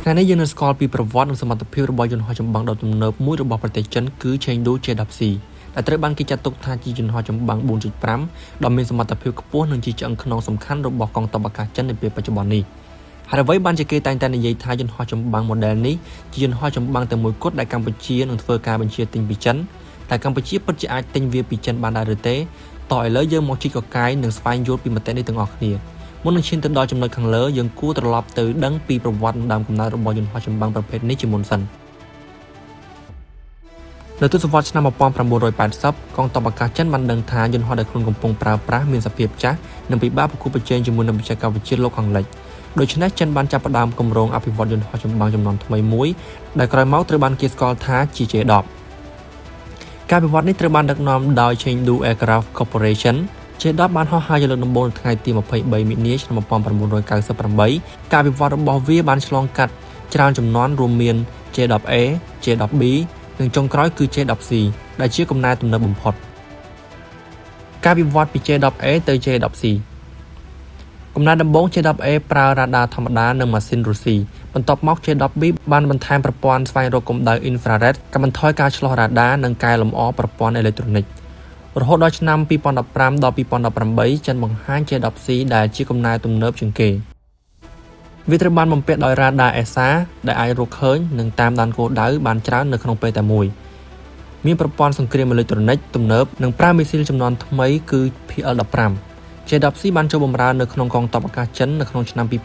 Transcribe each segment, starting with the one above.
ថ្ងៃនេះយើងនឹងស្គាល់ពីប្រវត្តិនិងសមត្ថភាពរបស់យន្តហោះចម្បាំងដ៏ទំនើបមួយរបស់ប្រទេសចិនគឺ Chengdu J-10C ដែលត្រូវបានគេចាត់ទុកថាជាយន្តហោះចម្បាំង 4.5 ដ៏មានសមត្ថភាពខ្ពស់និងជាឆ្អឹងខ្នងសំខាន់របស់កងទ័ពអាកាសចិននៅពេលបច្ចុប្បន្ននេះហើយអ្វីបានជាគេតែងតែនិយាយថាយន្តហោះចម្បាំង model នេះជាយន្តហោះចម្បាំងតែមួយគត់ដែលកម្ពុជានឹងធ្វើការបញ្ជាទិញពីចិនតែកម្ពុជាពិតជាអាចទិញវាពីចិនបានដែរឬទេតោះឥឡូវយើងមកជីកកកាយនិងស្វែងយល់ពីមតិនេះទាំងអស់គ្នាមុននឹងឈានទៅដល់ចំណុចខាងលើយើងគួរត្រឡប់ទៅដឹងពីប្រវត្តិដើមកំណើតរបស់យន្តហោះចម្បាំងប្រភេទនេះជាមុនសិននៅទសវត្សរ៍ឆ្នាំ 1980 កងទ័ពអាកាសចិនបានដឹងថាយន្តហោះដែលខ្លួនកំពុងប្រើប្រាស់មានសភាពចាស់និងពិបាកប្រកួតប្រជែងជាមួយនឹងបច្ចេកវិទ្យាលោកខាងលិចដូច្នេះចិនបានចាប់ផ្ដើមគម្រោងអភិវឌ្ឍយន្តហោះចម្បាំងចំនួនថ្មីមួយដែលក្រោយមកត្រូវបានគេស្គាល់ថាជា J-10 ការវិវត្តនេះត្រូវបានដឹកនាំដោយ Chengdu Aircraft Corporation J-10 បានហោះហើរជាលើកដំបូងនៅថ្ងៃទី23មីនាឆ្នាំ 1998 ការវិវត្តរបស់វាបានឆ្លងកាត់ច្រើនជំនាន់រួមមាន J-10A, J-10B និងចុងក្រោយគឺ J-10C ដែលជាកំណែទំនើបបំផុតការវិវត្តពី J-10A ទៅ J-10C កំណែដំបូង J-10A ប្រើរ៉ាដាធម្មតានិងម៉ាស៊ីនរុស្ស៊ីបន្ទាប់មក J-10B បានបន្ថែមប្រព័ន្ធស្វែងរកកម្ដៅអ៊ីនហ្វ្រារ៉េតកាត់បន្ថយការឆ្លុះរ៉ាដានិងកែលម្អប្រព័ន្ធអេឡិចត្រូនិករហូតដល់ឆ្នាំ 2015 ដល់ 2018 ចិនបង្ហាញ J-10C ដែលជាកំណែទំនើបជាងគេវាត្រូវបានបំពាក់ដោយរ៉ាដា ESA ដែលអាចរកឃើញនិងតាមដានគោលដៅបានច្រើននៅក្នុងពេលតែមួយមានប្រព័ន្ធសង្គ្រាមអេឡិចត្រូនិកទំនើបនិងប្រើមីស៊ីលចំនួនថ្មីគឺ PL-15 J-10C បានចូលបម្រើនៅក្នុងកងទ័ពអាកាសចិននៅក្នុងឆ្នាំ 2018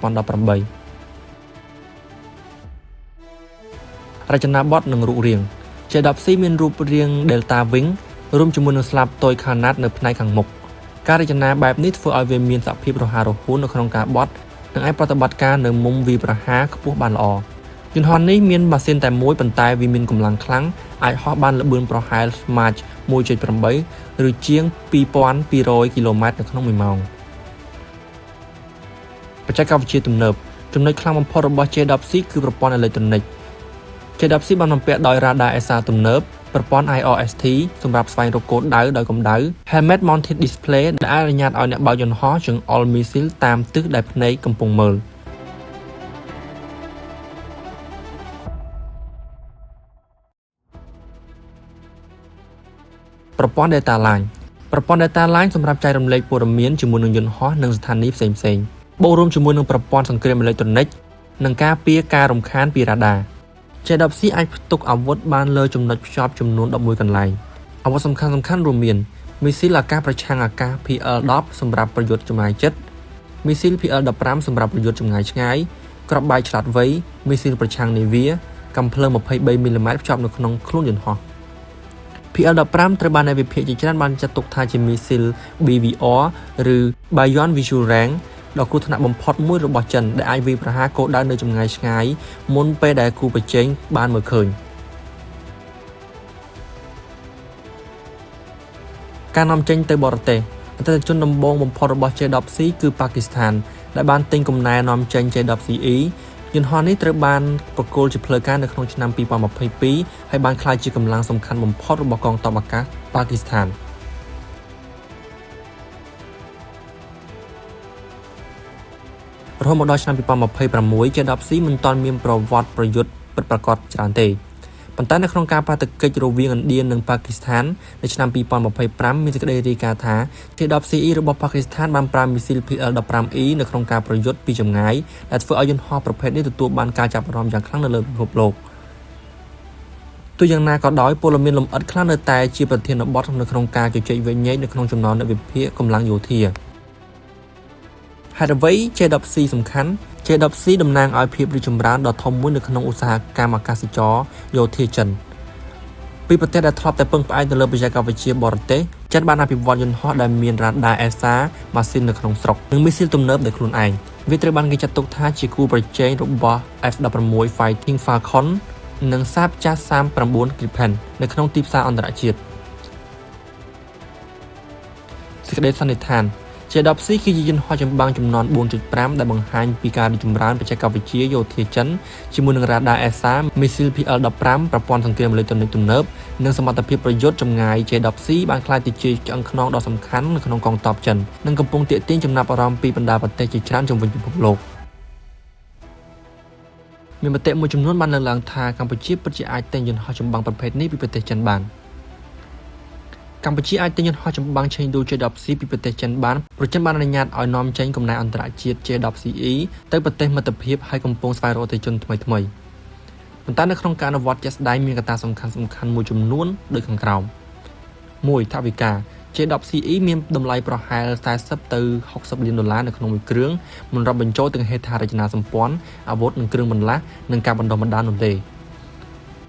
រចនាបថនិងរូបរាង J-10C មានរូបរាង Delta Wing រួមជាមួយនឹងស្លាបតូចខាងណាត់នៅផ្នែកខាងមុខការរចនាបែបនេះធ្វើឲ្យវាមានសភាពរហ័សរហួននៅក្នុងការបត់និងអាចប្រតិបត្តិការនៅមុំវាប្រហារខ្ពស់បានល្អយន្តហោះនេះមានម៉ាស៊ីនតែមួយប៉ុន្តែវាមានកម្លាំងខ្លាំងអាចហោះបានល្បឿនប្រហែល Mach 1.8 ឬជាង 2200 គីឡូម៉ែត្រនៅក្នុង1ម៉ោងបច្ចេកវិទ្យាទំនើបចំណុចខ្លាំងបំផុតរបស់ J-10C គឺប្រព័ន្ធអេឡិចត្រូនិក J-10C បានបំពាក់ដោយរ៉ាដា ESA ទំនើបប្រព័ន្ធ IRST សម្រាប់ស្វែងរកគោលដៅដោយកម្ដៅ Helmet Mounted Display ដែលអនុញ្ញាតឲ្យអ្នកបើកយន្តហោះចង្អុលមីស៊ីលតាមទិសដែលភ្នែកកំពុងមើលប្រព័ន្ធ Data Line ប្រព័ន្ធ Data Line សម្រាប់ចែករំលែកព័ត៌មានជាមួយនឹងយន្តហោះនិងស្ថានីយ៍ផ្សេងៗបូករួមជាមួយនឹងប្រព័ន្ធសង្គ្រាមអេឡិចត្រូនិកនិងការពារការរំខានពីរ៉ាដា J-10C អាចផ្ទុកអាវុធបានលើចំណុចភ្ជាប់ចំនួន11កន្លែងអាវុធសំខាន់ៗរួមមានមីស៊ីលអាកាសប្រឆាំងអាកាស PL-10 សម្រាប់ប្រយុទ្ធចម្ងាយជិតមីស៊ីល PL-15 សម្រាប់ប្រយុទ្ធចម្ងាយឆ្ងាយគ្រាប់បែកឆ្លាតវៃមីស៊ីលប្រឆាំងនាវាកាំភ្លើង 23 មីលីម៉ែត្រភ្ជាប់នៅក្នុងខ្លួនយន្តហោះ PL-15 ត្រូវបានអ្នកវិភាគជាច្រើនបានចាត់ទុកថាជាមីស៊ីល BVR ឬ Beyond Visual Rangeដ៏គ្រោះថ្នាក់បំផុតមួយរបស់ចិនដែលអាចវាយប្រហារគោលដៅនៅចម្ងាយឆ្ងាយមុនពេលដែលគូប្រជែងបានមើលឃើញការនាំចេញទៅបរទេសអតិថិជនដំបូងបំផុតរបស់ J-10C គឺប៉ាគីស្ថានដែលបានទិញកំណែនាំចេញ J-10CE យន្តហោះនេះត្រូវបានប្រគល់ជាផ្លូវការនៅក្នុងឆ្នាំ 2022 ហើយបានក្លាយជាកម្លាំងសំខាន់បំផុតរបស់កងទ័ពអាកាសប៉ាគីស្ថានរហូតមកដល់ឆ្នាំ 2026 J-10C មិនទាន់មានប្រវត្តិប្រយុទ្ធពិតប្រាកដច្រើនទេប៉ុន្តែនៅក្នុងការប្រតិកិច្ចរវាងឥណ្ឌានិងប៉ាគីស្ថាននៅឆ្នាំ 2025 មានសេចក្តីរាយការណ៍ថា J-10CE របស់ប៉ាគីស្ថានបានប្រើមីស៊ីល PL-15E នៅក្នុងការប្រយុទ្ធពីចម្ងាយដែលធ្វើឲ្យយន្តហោះប្រភេទនេះទទួលបានការចាប់អារម្មណ៍យ៉ាងខ្លាំងនៅលើពិភពលោកទោះយ៉ាងណាក៏ដោយពលមានលម្អិតខ្លះនៅតែជាប្រធានបទនៅក្នុងការជជែកវែងញែកនៅក្នុងចំណោមអ្នកវិភាគកម្លាំងយោធាហេតុអ្វី J-10C សំខាន់ J-10C តំណាងឲ្យភាពរីកចម្រើនដ៏ធំមួយនៅក្នុងឧស្សាហកម្មអាកាសចរយោធាចិនពីប្រទេសដែលធ្លាប់តែពឹងផ្អែកទៅលើបច្ចេកវិទ្យាបរទេសចិនបានអភិវឌ្ឍយន្តហោះដែលមានរ៉ាដា ESA ម៉ាស៊ីននៅក្នុងស្រុកនិងមីស៊ីលទំនើបដោយខ្លួនឯងវាត្រូវបានគេចាត់ទុកថាជាគូប្រជែងរបស់ F-16 Fighting Falcon និង Saab JAS-39 Gripen នៅក្នុងទីផ្សារអន្តរជាតិសេចក្តីសន្និដ្ឋានJ-10C គឺជាយន្តហោះចម្បាំងចំនួន 4.5 ដែលបង្ហាញពីការរីកចម្រើនបច្ចេកវិទ្យាយោធាចិនជាមួយនឹងរ៉ាដា ESA មីស៊ីល PL-15 ប្រព័ន្ធសង្គ្រាមអេឡិចត្រូនិកទំនើបនិងសមត្ថភាពប្រយុទ្ធចម្ងាយ J-10C បានក្លាយទៅជាឆ្អឹងខ្នងដ៏សំខាន់នៅក្នុងកងទ័ពចិននិងកំពុងទាក់ទាញចំណាប់អារម្មណ៍ពីបណ្ដាប្រទេសជាច្រើនជុំវិញពិភពលោក ម មានមតិមួយចំនួនបានលើកឡើងថាកម្ពុជាពិតជាអាចទិញយន្តហោះចម្បាំងប្រភេទនេះពីប្រទេសចិនបានកម្ពុជាអាចទិញយន្តហោះចម្បាំង Chengdu J-10C ពីប្រទេសចិនបានប្រសិនបានអនុញ្ញាតឲ្យនាំចេញកំណែអន្តរជាតិ J-10CE ទៅប្រទេសមិត្តភាពហើយកំពុងស្វែងរកអតិថិជនថ្មីៗប៉ុន្តែនៅក្នុងការអនុវត្តជាក់ស្ដែងមានកត្តាសំខាន់មួយចំនួនដូចខាងក្រោម 1. ថវិកា J-10CE មានតម្លៃប្រហែល40ទៅ60លានដុល្លារនៅក្នុងមួយគ្រឿងមិនរាប់បញ្ចូលទាំងហេដ្ឋារចនាសម្ព័ន្ធអាវុធនិងគ្រឿងបន្លាស់និងការបណ្ដុះបណ្ដាលនោះទេ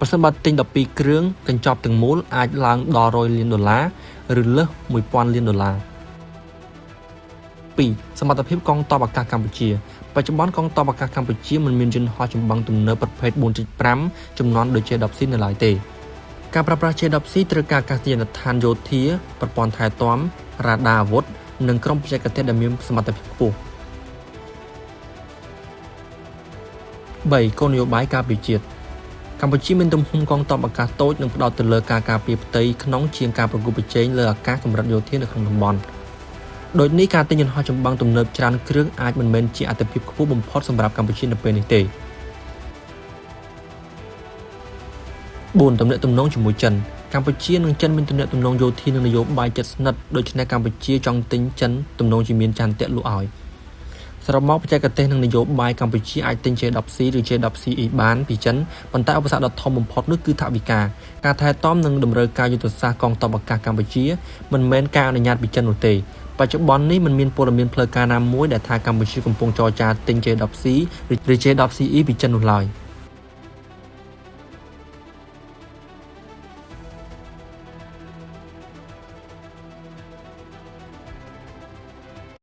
ប្រសិនបើទិញ12គ្រឿងកញ្ចប់ទាំងមូលអាចឡើងដល់100លានដុល្លារឬលើស1000លានដុល្លារ 2. សមត្ថភាពកងទ័ពអាកាសកម្ពុជាបច្ចុប្បន្នកងទ័ពអាកាសកម្ពុជាមិនមានយន្តហោះចម្បាំងទំនើបប្រភេទ 4.5 ជំនាន់ដូច J-10C នៅឡើយទេការប្រើប្រាស់ J-10C ត្រូវការអាកាសយានដ្ឋានយោធាប្រព័ន្ធថែទាំរ៉ាដាអាវុធនិងក្រុមបច្ចេកទេសដែលមានសមត្ថភាពខ្ពស់ 3. គោលនយោបាយការពារជាតិកម្ពុជាមានទំហំកងទ័ពអាកាសតូចនិងផ្ដោតទៅលើការការពារផ្ទៃក្នុងជាងការប្រកួតប្រជែងលើអាកាសកម្រិតយោធានៅក្នុងតំបន់ដូចនេះការទិញយន្តហោះចម្បាំងទំនើបច្រើនគ្រឿងអាចមិនមែនជាអាទិភាពខ្ពស់បំផុតសម្រាប់កម្ពុជានៅពេលនេះទេ 4. ទំនាក់ទំនងជាមួយចិនកម្ពុជានិងចិនមានទំនាក់ទំនងយោធានិងនយោបាយជិតស្និទ្ធដូច្នេះកម្ពុជាចង់ទិញចិនទំនងជាមានចន្ទៈលក់ឲ្យសរុបមកបច្ចេកទេសនិងនយោបាយកម្ពុជាអាចទិញ J-10C ឬ J-10CE បានពីចិនប៉ុន្តែឧបសគ្គដ៏ធំបំផុតនោះគឺថវិកាការថែទាំនិងតម្រូវការយុទ្ធសាស្ត្រកងទ័ពអាកាសកម្ពុជាមិនមែនការអនុញ្ញាតពីចិននោះទេបច្ចុប្បន្ននេះមិនមានព័ត៌មានផ្លូវការណាមួយដែលថាកម្ពុជាកំពុងចរចាទិញ J-10C ឬ J-10CE ពីចិននោះឡើយ